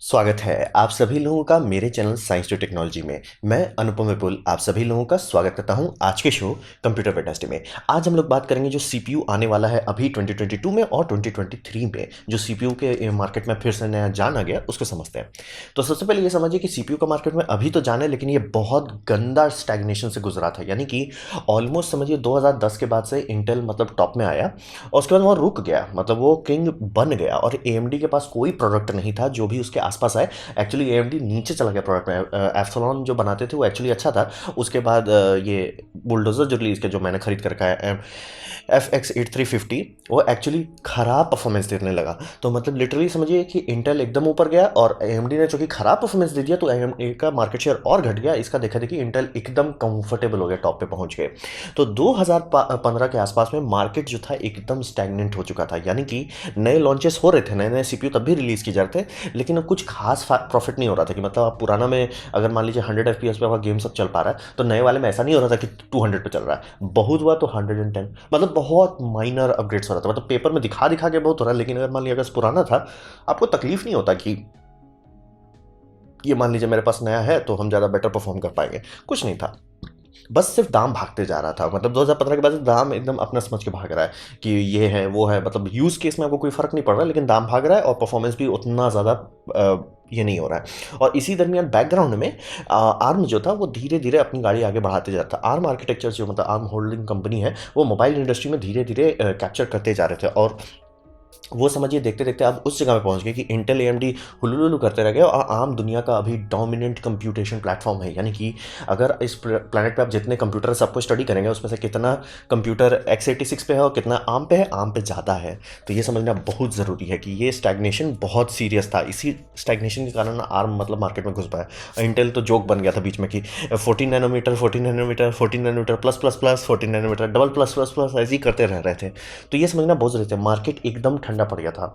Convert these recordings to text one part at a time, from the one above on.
स्वागत है आप सभी लोगों का मेरे चैनल साइंस टू टेक्नोलॉजी में। मैं अनुपम विपुल आप सभी लोगों का स्वागत करता हूं आज के शो कंप्यूटर वेडनेसडे में। आज हम लोग बात करेंगे जो सीपीयू आने वाला है अभी 2022 में और 2023 में, जो सीपीयू के मार्केट में फिर से नया जान आ गया, उसको समझते हैं। तो सबसे पहले ये समझिए कि सीपीयू का मार्केट में अभी तो जान है, लेकिन ये बहुत गंदा स्टैग्नेशन से गुजरा था। यानी कि ऑलमोस्ट समझिए 2010 के बाद से इंटेल मतलब टॉप में आया और उसके बाद वो रुक गया, मतलब वो किंग बन गया और एएमडी के पास कोई प्रोडक्ट नहीं था जो भी उसके आसपास आए। एक्चुअली एएमडी नीचे चला गया प्रोडक्ट में। एप्सिलॉन जो बनाते थे वो एक्चुअली अच्छा था। उसके बाद ये बुलडोजर जो रिलीज किया, जो मैंने खरीद कर रखा है FX8350, वो एक्चुअली खराब परफॉर्मेंस देने लगा। तो मतलब लिटरली समझिए कि इंटेल एकदम ऊपर गया और एएमडी ने चूंकि खराब परफॉर्मेंस दे दिया तो एएमडी का मार्केट शेयर और घट गया। इसका देखा देखी इंटेल एकदम कंफर्टेबल हो गया, टॉप पे पहुंच गए। तो 2015 के आसपास में मार्केट जो था एकदम स्टैग्नेंट हो चुका था। यानी कि नए लॉन्चेस हो रहे थे, नए नए सीपीयू तब भी रिलीज किए जा रहे थे, लेकिन कुछ खास प्रॉफिट नहीं हो रहा था। कि मतलब आप पुराना में अगर मान लीजिए 100 FPS पे आपका गेम सब चल पा रहा है, तो नए वाले में ऐसा नहीं हो रहा था कि 200 पे चल रहा है। बहुत हुआ तो 110, मतलब बहुत माइनर अपग्रेड्स हो रहा था। मतलब पेपर में दिखा दिखा के बहुत हो रहा है, लेकिन अगर मान लीजिए अगर पुराना था, आपको तकलीफ नहीं होता कि ये मान लीजिए मेरे पास नया है तो हम ज़्यादा बेटर परफॉर्म कर पाएंगे। कुछ नहीं था, बस सिर्फ दाम भागते जा रहा था। मतलब 2015 के बाद से दाम एकदम अपना समझ के भाग रहा है कि ये है वो है। मतलब यूज़ केस में आपको कोई फ़र्क नहीं पड़ रहा, लेकिन दाम भाग रहा है और परफॉर्मेंस भी उतना ज़्यादा ये नहीं हो रहा है। और इसी दरमियान बैकग्राउंड में आर्म जो था वो धीरे धीरे अपनी गाड़ी आगे बढ़ाते जाता। आर्म आर्किटेक्चर जो मतलब आर्म होल्डिंग कंपनी है, वो मोबाइल इंडस्ट्री में धीरे धीरे कैप्चर करते जा रहे थे। और वो समझिए देखते देखते अब उस जगह पे पहुंच गए कि इंटेल एएमडी हुलुलुलु करते रह गए और आम दुनिया का अभी डोमिनेंट कंप्यूटेशन प्लेटफॉर्म है। यानी कि अगर इस प्लेनेट पे आप जितने कंप्यूटर सबको स्टडी करेंगे, उसमें से कितना कंप्यूटर x86 पे है और कितना आम पे है, आम पे ज़्यादा है। तो ये समझना बहुत ज़रूरी है कि ये स्टैग्नेशन बहुत सीरियस था। इसी स्टैग्नेशन के कारण आर्म मतलब मार्केट में घुस पाया। इंटेल तो जोक बन गया था बीच में कि 14 nanometer 14 nanometer 14 nanometer plus plus plus 14 nanometer double plus plus plus ऐसे ही करते रह रहे थे। तो ये समझना बहुत ज़रूरी था। मार्केट एकदम ठंडा पड़ गया था,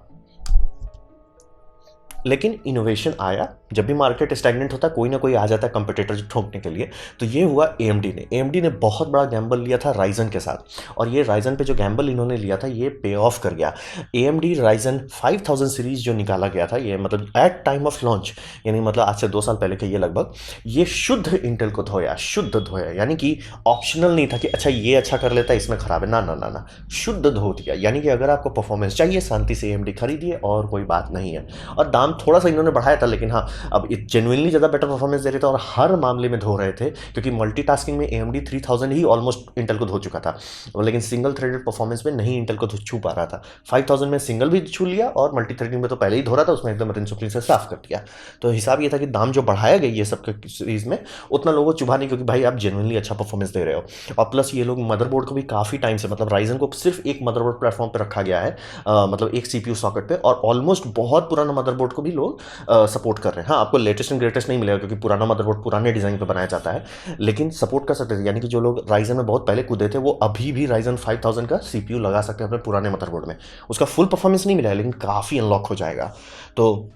लेकिन इनोवेशन आया। जब भी मार्केट स्टैग्नेंट होता है, कोई ना कोई आ जाता है कंपटीटर ठोकने के लिए। तो ये हुआ एएमडी ने बहुत बड़ा गैम्बल लिया था राइजन के साथ, और ये राइजन पे जो गैम्बल इन्होंने लिया था ये पे ऑफ कर गया। एएमडी राइजन 5000 सीरीज जो निकाला गया था, ये मतलब एट टाइम ऑफ लॉन्च, यानी मतलब आज से 2 साल पहले के ये लगभग, ये शुद्ध इंटेल को धोया, शुद्ध धोया। यानी कि ऑप्शनल नहीं था कि अच्छा ये अच्छा कर लेता है इसमें खराब है, ना ना ना ना, शुद्ध धो दिया। यानी कि अगर आपको परफॉर्मेंस चाहिए, शांति से एएमडी खरीदिए और कोई बात नहीं है। और दाम थोड़ा सा इन्होंने बढ़ाया था, लेकिन हाँ, अब जेन्युइनली ज़्यादा बेटर परफॉर्मेंस दे रहे थे और हर मामले में धो रहे थे, क्योंकि मल्टीटास्किंग में एएमडी 3000 ही ऑलमोस्ट इंटेल को धो चुका था। लेकिन सिंगल थ्रेडेड परफॉर्मेंस में नहीं इंटेल को छू पा रहा था। 5000 में सिंगल भी छू लिया और मल्टी थ्रेडिंग में तो पहले ही धो रहा था, उसमें एकदम रिंच से साफ कर दिया। तो हिसाब ये था कि दाम जो बढ़ाया गया ये सब सीरीज में, उतना लोगों को चुभा नहीं, क्योंकि भाई आप जेन्युइनली अच्छा परफॉर्मेंस दे रहे हो। और प्लस ये लोग मदरबोर्ड को भी काफ़ी टाइम से, मतलब राइजन को सिर्फ एक मदरबोर्ड प्लेटफॉर्म पर रखा गया है, मतलब एक सीपीयू सॉकेट पे, और ऑलमोस्ट बहुत पुराना मदरबोर्ड को भी लोग सपोर्ट कर रहे हैं। हाँ, आपको लेटेस्ट एंड ग्रेटेस्ट नहीं मिलेगा, क्योंकि पुराना मदरबोर्ड पुराने डिजाइन पे बनाया जाता है, लेकिन सपोर्ट कर सकते थे। यानी कि जो लोग राइजन में बहुत पहले कूदे थे, वो अभी भी राइजन 5000 का सीपीयू लगा सकते हैं अपने पुराने मदरबोर्ड में। उसका फुल परफॉर्मेंस नहीं मिला है, लेकिन काफ़ी अनलॉक हो जाएगा। तो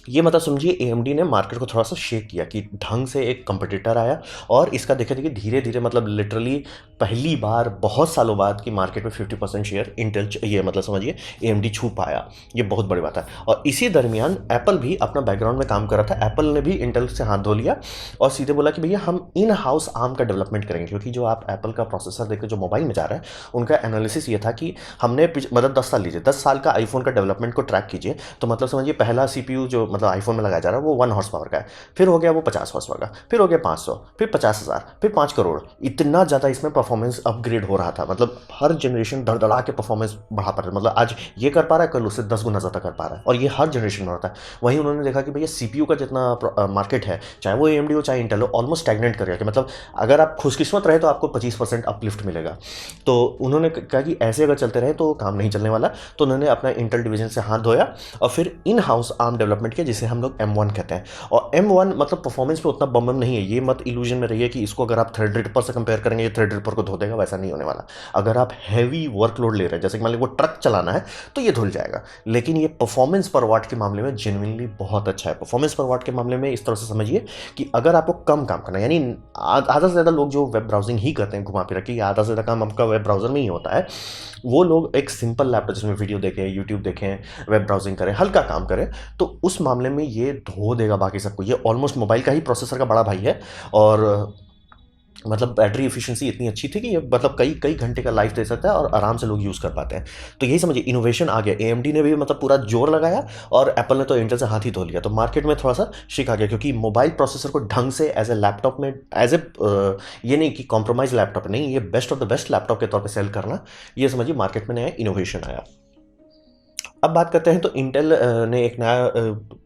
ये मतलब समझिए एएमडी ने मार्केट को थोड़ा सा शेक किया कि ढंग से एक कंपटीटर आया। और इसका देखे देखिए धीरे धीरे, मतलब लिटरली पहली बार बहुत सालों बाद कि मार्केट में 50% शेयर इंटेल, ये मतलब समझिए एएमडी छू पाया। ये बहुत बड़ी बात है। और इसी दरमियान एप्पल भी अपना बैकग्राउंड में काम कर रहा था। एप्पल ने भी इंटेल से हाथ धो लिया और सीधे बोला कि भैया हम इन हाउस आर्म का डेवलपमेंट करेंगे, क्योंकि जो आप एप्पल का प्रोसेसर देखकर जो मोबाइल में जा रहा है, उनका एनालिसिस ये था कि हमने मतलब 10 साल लीजिए, 10 साल का आईफोन का डेवलपमेंट को ट्रैक कीजिए, तो मतलब समझिए पहला सीपीयू जो मतलब आईफोन में लगाया जा रहा है वो 1 हॉर्स पावर का है, फिर हो गया वो 50 हॉर्स पावर का, फिर हो गया 500, फिर 50,000, फिर 5 करोड़। इतना ज़्यादा इसमें परफॉर्मेंस अपग्रेड हो रहा था। मतलब हर जनरेशन धड़धड़ा के परफॉर्मेंस बढ़ा पा रहा है। मतलब आज ये कर पा रहा है, कल उससे 10 गुना ज़्यादा कर पा रहा है, और ये हर जनरेशन में होता है। वहीं उन्होंने देखा कि भैया सीपीयू का जितना मार्केट है, चाहे वो एएमडी हो चाहे इंटेल हो, ऑलमोस्ट स्टैग्नेंट कर गया। कि मतलब अगर आप खुशकिस्मत रहे तो आपको 25% अपलिफ्ट मिलेगा। तो उन्होंने कहा कि ऐसे अगर चलते रहे तो काम नहीं चलने वाला। तो उन्होंने अपना इंटेल डिवीजन से हाथ धोया और फिर इन हाउस आर्म डेवलपमेंट किया, जिसे हम लोग M1 कहते हैं। और M1 मतलब परफॉर्मेंस पे उतना बम नहीं है। ये मत इल्यूजन में रहिए कि इसको अगर आप थ्रेडरिपर से कंपेयर करेंगे ये थ्रेडरिपर को धो देगा, वैसा नहीं होने वाला। अगर आप हैवी वर्कलोड ले रहे हैं, जैसे कि मान लीजिए वो ट्रक चलाना है, तो ये धुल जाएगा। लेकिन ये परफॉर्मेंस पर वाट के मामले में जेन्युइनली बहुत अच्छा है। परफॉर्मेंस पर वाट के मामले में इस तरह से समझिए कि अगर आपको कम काम करना है, यानी आधा से ज़्यादा लोग जो वेब ब्राउजिंग ही करते हैं घुमा फिरा के, आधा से ज़्यादा काम आपका वेब ब्राउजर में ही होता है, वो लोग एक सिंपल लैपटॉप जिसमें वीडियो देखें, यूट्यूब देखें, वेब ब्राउजिंग करें, हल्का काम करें, तो उस मामले में ये धो देगा बाकी सबको। ये ऑलमोस्ट मोबाइल का ही प्रोसेसर का बड़ा भाई है, और मतलब बैटरी एफिशिएंसी इतनी अच्छी थी कि ये मतलब कई कई घंटे का लाइफ दे सकता है और आराम से लोग यूज़ कर पाते हैं। तो यही समझिए इनोवेशन आ गया। एएमडी ने भी मतलब पूरा जोर लगाया, और एप्पल ने तो इंटेल से हाथ ही धो लिया। तो मार्केट में थोड़ा सा शिक आ गया, क्योंकि मोबाइल प्रोसेसर को ढंग से एज ए लैपटॉप में एज ए ये नहीं कि कॉम्प्रोमाइज लैपटॉप नहीं, ये best of the best laptop के तौर पर सेल करना, ये समझिए मार्केट में नया इनोवेशन आया। अब बात करते हैं तो इंटेल ने एक नया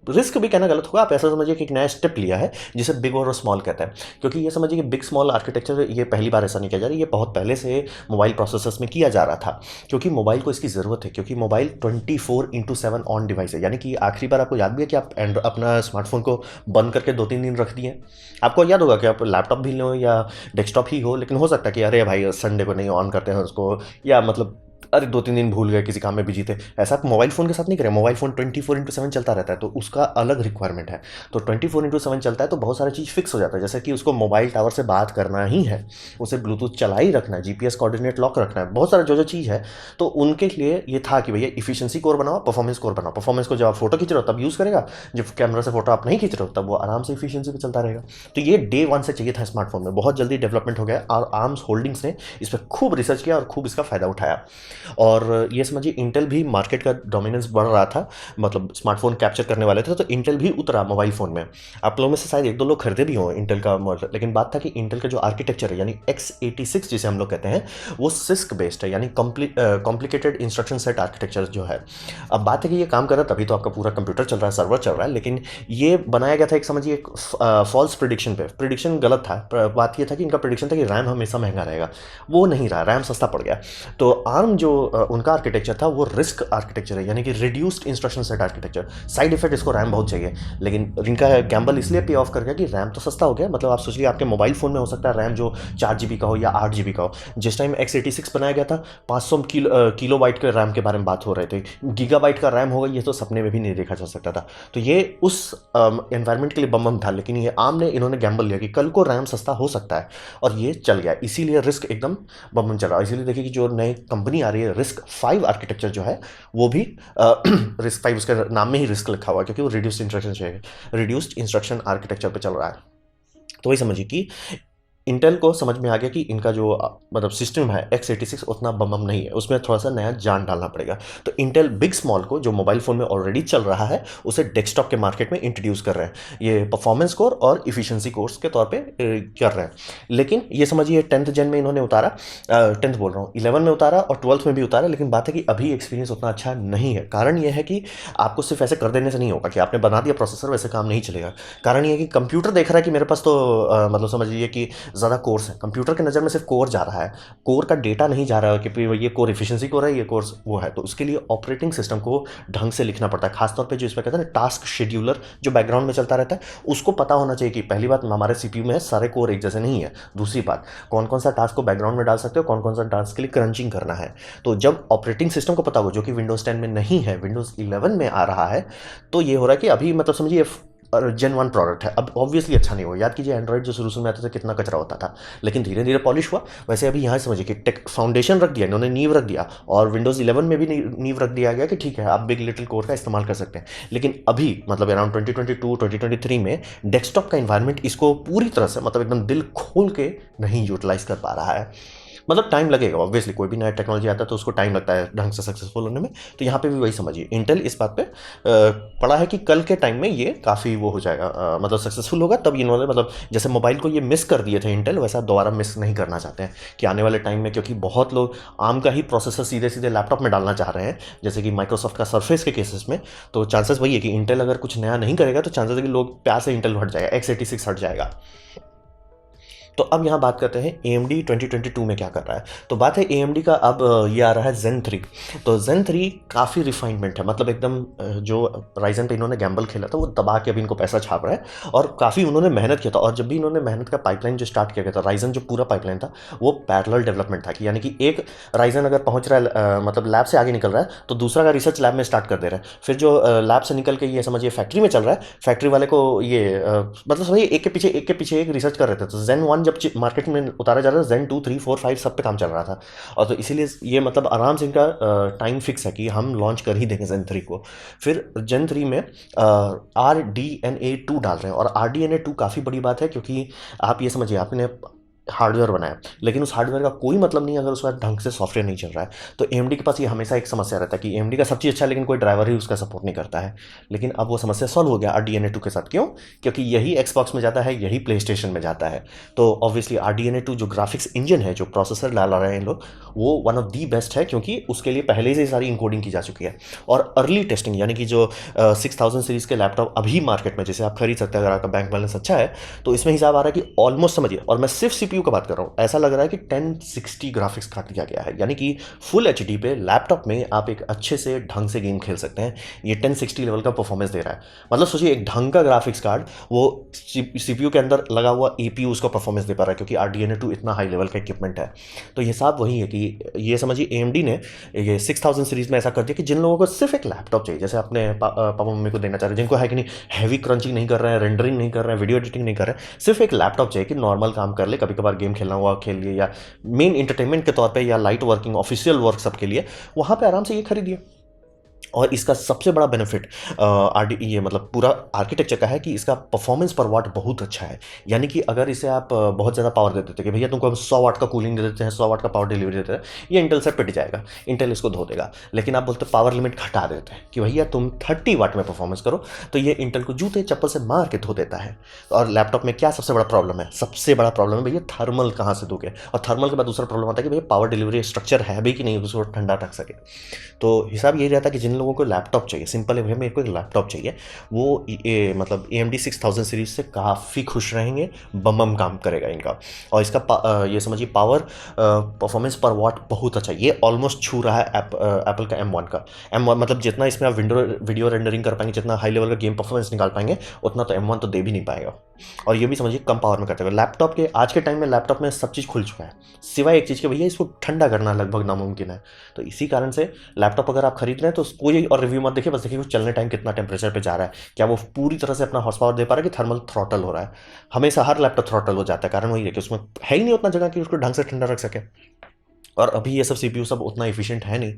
रिस्क भी कहना गलत होगा, आप ऐसा समझिए कि एक नया स्टेप लिया है जिसे बिग और स्मॉल कहते हैं। क्योंकि ये समझिए कि बिग स्मॉल आर्किटेक्चर ये पहली बार ऐसा नहीं किया जा रहा, ये बहुत पहले से मोबाइल प्रोसेसर्स में किया जा रहा था, क्योंकि मोबाइल को इसकी ज़रूरत है। क्योंकि मोबाइल 24/7 ऑन डिवाइस है, यानी कि आखिरी बार आपको याद भी है कि आप अपना स्मार्टफोन को बंद करके 2-3 दिन रख दिए। आपको याद होगा कि आप लैपटॉप भी लो या डेस्कटॉप ही हो, लेकिन हो सकता है कि अरे भाई संडे को नहीं ऑन करते हैं उसको, या मतलब अरे 2-3 दिन भूल गए, किसी काम में बिजी थे। ऐसा आप मोबाइल फ़ोन के साथ नहीं करें। मोबाइल फ़ोन 24/7 चलता रहता है, तो उसका अलग रिक्वायरमेंट है। तो 24/7 चलता है तो बहुत सारी चीज़ फिक्स हो जाता है, जैसे कि उसको मोबाइल टावर से बात करना ही है, उसे ब्लूटूथ चला ही रखना है, जीपीएस कोऑर्डिनेट लॉक रखना है, बहुत सारा जो जो चीज़ है। तो उनके लिए ये था कि भैया इफिशिएंसी कोर बनाओ, परफॉर्मेंस कोर बनाओ। परफॉर्मेंस को जब आप फोटो खींच रहे हो तब यूज़ करेगा, जब कैमरा से फोटो आप नहीं खींच रहे हो तब वो आराम से इफिशिएंसी पे चलता रहेगा। तो ये डे 1 से चाहिए था स्मार्टफोन में, बहुत जल्दी डेवलपमेंट हो गया, और आर्म्स होल्डिंग्स ने इस पर खूब रिसर्च किया और खूब इसका फ़ायदा उठाया। और ये समझिए इंटेल भी मार्केट का डोमिनेंस बढ़ रहा था, मतलब स्मार्टफोन कैप्चर करने वाले थे, तो इंटेल भी उतरा मोबाइल फ़ोन में। आप लोगों में से शायद 1-2 लोग खरीदे भी हों इंटेल का मॉडल, लेकिन बात था कि इंटेल का जो आर्किटेक्चर है यानी x86 जिसे हम लोग कहते हैं, वो सिस्क बेस्ड है, यानी कॉम्प्लिकेटेड इंस्ट्रक्शन सेट आर्किटेक्चर जो है। अब बात है कि ये काम कर रहा है तभी तो आपका पूरा कंप्यूटर चल रहा है, सर्वर चल रहा है, लेकिन ये बनाया गया था एक समझिए एक फॉल्स प्रिडिक्शन पे। प्रिडिक्शन गलत था। बात ये था कि इनका प्रिडिक्शन था कि रैम हमेशा महंगा रहेगा, वो नहीं रहा, रैम सस्ता पड़ गया। तो आर्म जो उनका आर्किटेक्चर था वो रिस्क आर्किटेक्चर है, यानी कि reduced instruction set architecture. Side effect इसको रैम बहुत चाहिए, लेकिन इनका गैम्बल इसलिए पे ऑफ कर गया कि रैम तो सस्ता हो गया। मतलब आप सोचिए आपके मोबाइल फ़ोन में हो सकता है रैम जो 4 GB का हो या 8 GB का हो। जिस टाइम x86 बनाया गया था 500 किलो बाइट के रैम के बारे में बात हो रहे थे, गीगाबाइट का रैम होगा ये तो सपने में भी नहीं देखा जा सकता था। तो ये उस एनवायरनमेंट के लिए बम था, लेकिन ये आर्म ने इन्होंने गैम्बल लिया कि कल को रैम सस्ता हो सकता है, और ये चल गया। इसीलिए रिस्क एकदम बम चल रहा है। इसीलिए देखिए कि जो नई कंपनी आ रही है RISC-V आर्किटेक्चर जो है वो भी RISC-V उसके नाम में ही रिस्क लिखा हुआ है, क्योंकि वो रिड्यूस्ड इंस्ट्रक्शन आर्किटेक्चर पे चल रहा है। तो वही समझिए कि इंटेल को समझ में आ गया कि इनका जो मतलब सिस्टम है x86 उतना बम नहीं है, उसमें थोड़ा सा नया जान डालना पड़ेगा। तो इंटेल बिग स्मॉल को जो मोबाइल फ़ोन में ऑलरेडी चल रहा है उसे डेस्कटॉप के मार्केट में इंट्रोड्यूस कर रहे हैं। ये परफॉर्मेंस कोर और इफिशिएंसी कोर्स के तौर पे कर रहे हैं। लेकिन ये समझिए 10th जेन में इन्होंने उतारा, 10th बोल रहा हूँ, 11 में उतारा और 12th में भी उतारा। लेकिन बात है कि अभी एक्सपीरियंस उतना अच्छा नहीं है। कारण ये है कि आपको सिर्फ ऐसे कर देने से नहीं होगा कि आपने बना दिया प्रोसेसर वैसे काम नहीं चलेगा। कारण ये है कि कंप्यूटर देख रहा है कि मेरे पास तो मतलब समझिए कि ज़्यादा कोर्स है। कंप्यूटर की नज़र में सिर्फ कोर जा रहा है, कोर का डेटा नहीं जा रहा है कि ये कोर इफिशिएंसी कोर है, ये कोर्स वो है। तो उसके लिए ऑपरेटिंग सिस्टम को ढंग से लिखना पड़ता है, खासतौर पे जो इसमें कहते हैं ना टास्क शेड्यूलर जो बैकग्राउंड में चलता रहता है, उसको पता होना चाहिए कि पहली बात हमारे सीपीयू में सारे कोर एक जैसे नहीं है। दूसरी बात कौन कौन सा टास्क को बैकग्राउंड में डाल सकते हो, कौन कौन सा टास्क के लिए क्रंचिंग करना है। तो जब ऑपरेटिंग सिस्टम को पता हो, जो कि विंडोज़ 10 में नहीं है, विंडोज़ 11 में आ रहा है, तो ये हो रहा है कि अभी मतलब समझिए Gen 1 प्रोडक्ट है। अब ऑब्वियसली अच्छा नहीं हुआ। याद कीजिए एंड्रॉइड जो शुरू में आता था कितना कचरा होता था, लेकिन धीरे धीरे पॉलिश हुआ। वैसे अभी यहाँ समझिए कि टेक फाउंडेशन रख दिया इन्होंने, नींव रख दिया, और विंडोज़ 11 में भी नींव रख दिया गया कि ठीक है आप बिग लिटिल कोर का इस्तेमाल कर सकते हैं। लेकिन अभी मतलब अराउंड 2022-2023 में डेस्कटॉप का इन्वायरमेंट इसको पूरी तरह से मतलब एकदम दिल खोल के नहीं यूटिलाइज कर पा रहा है। मतलब टाइम लगेगा, ऑब्वियसली कोई भी नया टेक्नोलॉजी आता है तो उसको टाइम लगता है ढंग से सक्सेसफुल होने में। तो यहाँ पे भी वही समझिए इंटेल इस बात पे पड़ा है कि कल के टाइम में ये काफ़ी वो हो जाएगा, मतलब सक्सेसफुल होगा। तब इन्होंने मतलब जैसे मोबाइल को ये मिस कर दिए थे इंटेल, वैसा दोबारा मिस नहीं करना चाहते हैं कि आने वाले टाइम में, क्योंकि बहुत लोग आर्म का ही प्रोसेसर सीधे सीधे लैपटॉप में डालना चाह रहे हैं, जैसे कि माइक्रोसॉफ्ट का सरफेस के केसेस में। तो चांसेस वही है कि इंटेल अगर कुछ नया नहीं करेगा तो चांसेस है कि लोग प्यार से इंटेल हट जाएगा, x86 हट जाएगा। तो अब यहाँ बात करते हैं AMD 2022 में क्या कर रहा है। तो बात है AMD का अब ये आ रहा है Zen 3। तो Zen 3 काफ़ी रिफाइनमेंट है, मतलब एकदम जो राइजन पे इन्होंने गैम्बल खेला था वो दबा के अभी इनको पैसा छाप रहा है, और काफ़ी उन्होंने मेहनत किया था। और जब भी इन्होंने मेहनत का पाइपलाइन जो स्टार्ट किया गया था, राइजन जो पूरा पाइपलाइन था वो पैरेलल डेवलपमेंट था, कि यानी कि एक राइजन अगर पहुँच रहा है मतलब लैब से आगे निकल रहा है तो दूसरा का रिसर्च लैब में स्टार्ट कर दे रहा है। फिर जो लैब से निकल के ये समझिए फैक्ट्री में चल रहा है, फैक्ट्री वाले को ये मतलब समझिए एक के पीछे एक रिसर्च कर रहे थे। तो Zen 1 सामान जब मार्केट में उतारा जा रहा था Zen 2, 3, 4, 5 सब पे काम चल रहा था, और तो इसीलिए ये मतलब आराम से इनका टाइम फिक्स है कि हम लॉन्च कर ही देंगे Zen 3 को। फिर Zen 3 में RDNA 2 डाल रहे हैं, और RDNA 2 काफ़ी बड़ी बात है, क्योंकि आप ये समझिए आपने हार्डवेयर बनाया, लेकिन उस हार्डवेयर का कोई मतलब नहीं अगर उसका ढंग से सॉफ्टवेयर नहीं चल रहा है। तो AMD के पास ये हमेशा एक समस्या रहता है कि AMD का सब चीज़ अच्छा है, लेकिन कोई ड्राइवर ही उसका सपोर्ट नहीं करता है। लेकिन अब वो समस्या सॉल्व हो गया RDNA 2 के साथ। क्यों? क्योंकि यही Xbox में जाता है, यही प्ले स्टेशन में जाता है। तो ऑब्वियसली RDNA 2 जो ग्राफिक्स इंजन है, जो प्रोसेसर डाल रहे हैं लोग, वो वन ऑफ दी बेस्ट है, क्योंकि उसके लिए पहले से सारी इंकोडिंग की जा चुकी है। और अर्ली टेस्टिंग, यानी कि जो 6000 सीरीज़ के लैपटॉप अभी मार्केट में जैसे आप खरीद सकते हैं अगर आपका बैंक बैलेंस अच्छा है, तो इसमें हिसाब आ रहा है कि ऑलमोस्ट समझिए, और मैं सिर्फ CPU का बात कर रहा हूँ, ऐसा लग रहा है कि 1060 ग्राफिक्स कार्ड दिया गया है, यानी कि फुल HD पे लैपटॉप में आप एक अच्छे से ढंग से गेम खेल सकते हैं। ये 1060 लेवल का परफॉर्मेंस दे रहा है। मतलब सोचिए एक ढंग का ग्राफिक्स कार्ड वो CPU के अंदर लगा हुआ APU उसका परफॉर्मेंस दे पा रहा है, क्योंकि RDNA 2 इतना हाई लेवल का इक्विपमेंट है। तो ये हिसाब वही है कि ये समझिए AMD ने ये 6000 सीरीज में ऐसा कर दिया कि जिन लोगों को सिर्फ एक लैपटॉप चाहिए, जैसे अपने पापा मम्मी को देना चाह रहे हैं, जिनको है कि नहीं हैवी क्रंचिंग नहीं कर रहे हैं, रेंडरिंग नहीं कर रहे हैं, वीडियो एडिटिंग नहीं कर रहे हैं, सिर्फ एक लैपटॉप चाहिए कि नॉर्मल काम कर ले, कभी कभार गेम खेलना हुआ खेल लिए, या मेन इंटरटेनमेंट के तौर पे, या लाइट वर्किंग ऑफिशियल वर्क सब के लिए, वहाँ पे आराम से ये खरीदिए। और इसका सबसे बड़ा बेनिफिट ये मतलब पूरा आर्किटेक्चर का है कि इसका परफॉर्मेंस पर वाट बहुत अच्छा है। यानी कि अगर इसे आप बहुत ज़्यादा पावर दे देते कि भैया तुमको हम 100 वाट का कूलिंग दे देते हैं, 100 वाट का पावर डिलीवरी देते हैं, ये इंटेल से पिट जाएगा, इंटेल इसको धो देगा। लेकिन आप बोलते पावर लिमिट घटा देते हैं कि भैया तुम 30 वाट में परफॉर्मेंस करो, तो ये इंटेल को जूते चप्पल से मार के धो देता है। और लैपटॉप में क्या सबसे बड़ा प्रॉब्लम है? सबसे बड़ा प्रॉब्लम है भैया थर्मल कहाँ से दोगे, और थर्मल के बाद दूसरा प्रॉब्लम आता है कि भैया पावर डिलीवरी स्ट्रक्चर है भी कि नहीं, उसको ठंडा रख सके। तो हिसाब यही रहता है कि जिन लोगों को लैपटॉप चाहिए, सिंपल है भैया मेरे को एक लैपटॉप चाहिए, वो मतलब AMD 6000 सीरीज से काफ़ी खुश रहेंगे, बम काम करेगा इनका। और इसका ये समझिए पावर परफॉर्मेंस पर वाट बहुत अच्छा, ये ऑलमोस्ट छू रहा है एप्पल का M1 का। M1 मतलब जितना इसमें आप वीडियो रेंडरिंग कर पाएंगे, जितना हाई लेवल का गेम परफॉर्मेंस निकाल पाएंगे, उतना तो M1 तो दे भी नहीं पाएगा। और ये भी समझिए कम पावर में करते हुए लैपटॉप के आज के टाइम में लैपटॉप में सब चीज़ खुल चुका है, सिवाय एक चीज़ के भैया इसको ठंडा करना लगभग नामुमकिन है। तो इसी कारण से लैपटॉप अगर आप खरीद रहे हैं तो कोई और रिव्यू मत देखिए, बस देखिए चलने टाइम कितना टेम्परेचर पे जा रहा है, क्या वो पूरी तरह से अपना हॉर्स पावर दे पा रहा है कि थर्मल थ्रॉटल हो रहा है। हमेशा हर लैपटॉप थ्रॉटल हो जाता है, कारण वही है कि उसमें है ही नहीं उतना जगह कि उसको ढंग से ठंडा रख सके, और अभी ये सब CPU सब उतना एफिशिएंट है नहीं।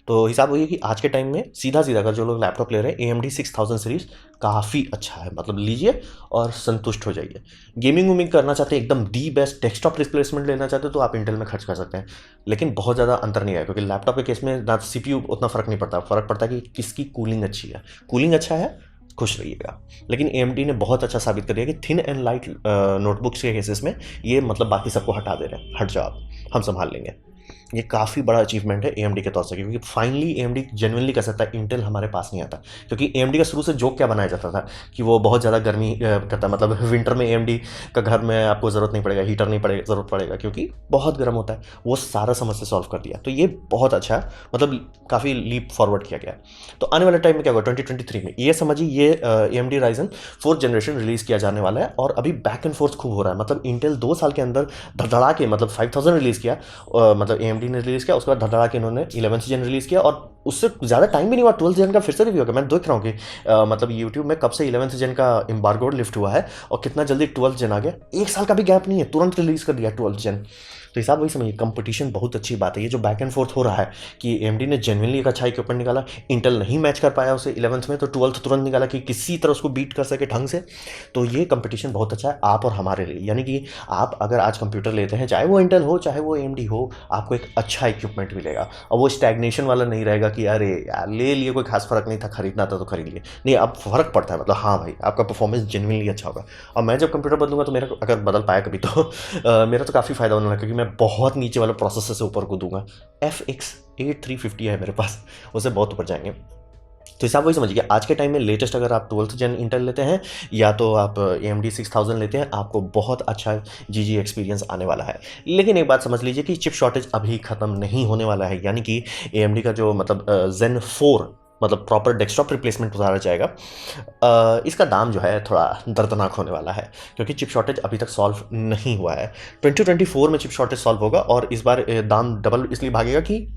तो हिसाब वही है कि आज के टाइम में सीधा सीधा अगर जो लोग लैपटॉप ले रहे हैं AMD 6000 सीरीज़ काफ़ी अच्छा है, मतलब लीजिए और संतुष्ट हो जाइए। गेमिंग वूमिंग करना चाहते हैं, एकदम दी बेस्ट डेस्कटॉप रिप्लेसमेंट लेना चाहते हो, तो आप इंटेल में खर्च कर सकते हैं, लेकिन बहुत ज़्यादा अंतर नहीं है, क्योंकि लैपटॉप के केस में ना CPU उतना फ़र्क नहीं पड़ता, फ़र्क पड़ता है कि किसकी कूलिंग अच्छी है। कूलिंग अच्छा है, खुश रहिएगा। लेकिन AMD ने बहुत अच्छा साबित कर दिया कि थिन एंड लाइट नोटबुक्स के केसेस में ये मतलब बाकी सबको हटा दे रहे हैं, हट जाओ आप, हम संभाल लेंगे। ये काफ़ी बड़ा अचीवमेंट है AMD के तौर से, क्योंकि फाइनली AMD जेन्युइनली कह सकता है इंटेल हमारे पास नहीं आता। क्योंकि AMD का शुरू से जोक क्या बनाया जाता था कि वो बहुत ज़्यादा गर्मी करता है, मतलब विंटर में AMD का घर में आपको ज़रूरत नहीं पड़ेगा, हीटर नहीं पड़ेगा, ज़रूरत पड़ेगा क्योंकि बहुत गर्म होता है। वो सारा समस्या सॉल्व कर दिया, तो ये बहुत अच्छा है, मतलब काफ़ी लीप फॉरवर्ड किया गया। तो आने वाले टाइम में क्या होगा 2023 में, ये समझिए ये AMD Ryzen 4th generation release किया जाने वाला है, और अभी बैक एंड फोर्थ खूब हो रहा है। मतलब इंटेल 2 साल के अंदर धड़धड़ा के, मतलब 5000 रिलीज़ किया, मतलब AMD ने रिलीज़ किया, उसके बाद धड़धड़ा के इन्होंने 11th जन रिलीज़ किया, और उससे ज़्यादा टाइम भी नहीं हुआ 12th जन का फिर से रिव्यू होगा। मैं देख रहा हूँ कि मतलब यूट्यूब में कब से 11th जन का एम्बार्गो लिफ्ट हुआ है और कितना जल्दी 12th जन आ गया। 1 साल का भी गैप नहीं है, तुरंत रिलीज़ कर दिया 12th जन। तो हिसाब वही समझिए, कंपटीशन बहुत अच्छी बात है। ये जो बैक एंड फोर्थ हो रहा है कि AMD ने जेन्युइनली एक अच्छा इक्विपमेंट निकाला, इंटेल नहीं मैच कर पाया उसे 11th में, तो 12th तुरंत निकाला कि किसी तरह उसको बीट कर सके ढंग से। तो ये कंपटीशन बहुत अच्छा है आप और हमारे लिए, यानी कि आप अगर आज कंप्यूटर लेते हैं, चाहे वो इंटेल हो चाहे वो AMD हो, आपको एक अच्छा इक्विपमेंट मिलेगा, और वो स्टैग्नेशन वाला नहीं रहेगा कि अरे यार ले लिए, कोई खास फर्क नहीं था, खरीदना था तो खरीद लिए। नहीं, अब फर्क पड़ता है, मतलब हाँ भाई आपका परफॉर्मेंस जेन्युइनली अच्छा होगा। और मैं जब कंप्यूटर बदलूंगा तो मेरा, अगर बदल पाया कभी तो मेरा तो काफ़ी फायदा होने लगा, क्योंकि मैं बहुत नीचे वाला प्रोसेसर से ऊपर को दूंगा। FX 8350 है मेरे पास, उससे बहुत ऊपर जाएंगे। तो हिसाब वही समझिए, आज के टाइम में लेटेस्ट अगर आप 12th जन इंटेल लेते हैं या तो आप AMD 6000 लेते हैं, आपको बहुत अच्छा GG एक्सपीरियंस आने वाला है। लेकिन एक बात समझ लीजिए कि चिप शॉर्टेज अभी ख़त्म नहीं होने वाला है, यानी कि AMD का जो मतलब Zen 4 मतलब प्रॉपर डेस्कटॉप रिप्लेसमेंट उतारा जाएगा, इसका दाम जो है थोड़ा दर्दनाक होने वाला है, क्योंकि चिप शॉर्टेज अभी तक सॉल्व नहीं हुआ है। 2024 में चिप शॉर्टेज सॉल्व होगा, और इस बार दाम डबल इसलिए भागेगा कि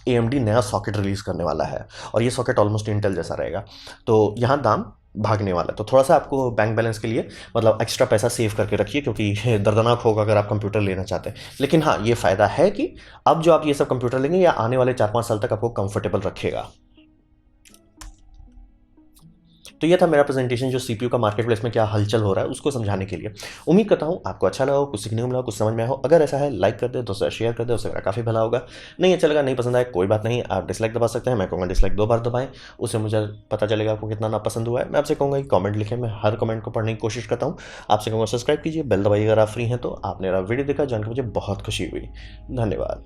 AMD नया सॉकेट रिलीज़ करने वाला है, और ये सॉकेट ऑलमोस्ट इंटेल जैसा रहेगा। तो यहाँ दाम भागने वाला है। तो थोड़ा सा आपको बैंक बैलेंस के लिए मतलब एक्स्ट्रा पैसा सेव करके रखिए, क्योंकि ये दर्दनाक होगा अगर आप कंप्यूटर लेना चाहते हैं। लेकिन हाँ, ये फ़ायदा है कि अब जो आप ये सब कंप्यूटर लेंगे, या आने वाले 4-5 साल तक आपको कंफर्टेबल रखेगा। तो ये था मेरा प्रेजेंटेशन, जो सीपीयू का मार्केट प्लेस में क्या हलचल हो रहा है उसको समझाने के लिए। उम्मीद करता हूँ आपको अच्छा लगा हो, कुछ सीखने को मिला हो, कुछ समझ में आया हो। अगर ऐसा है, लाइक कर दे, दोस्तों शेयर कर दे, उससे मेरा काफ़ी भला होगा। नहीं अच्छा लगा, नहीं पसंद आया, कोई बात नहीं, आप डिसलाइक दबा सकते हैं। मैं कहूँगा डिसलाइक 2 बार दबाएं, उससे मुझे पता चलेगा आपको कितना नापसंद हुआ है। मैं आपसे कहूँगा कि कमेंट लिखें, मैं हर कमेंट को पढ़ने की कोशिश करता हूँ। आपसे कहूँगा सब्सक्राइब कीजिए, बेल दबाइए अगर आप फ्री हैं तो। आपने मेरा वीडियो देखा, जानकर मुझे बहुत खुशी हुई। धन्यवाद।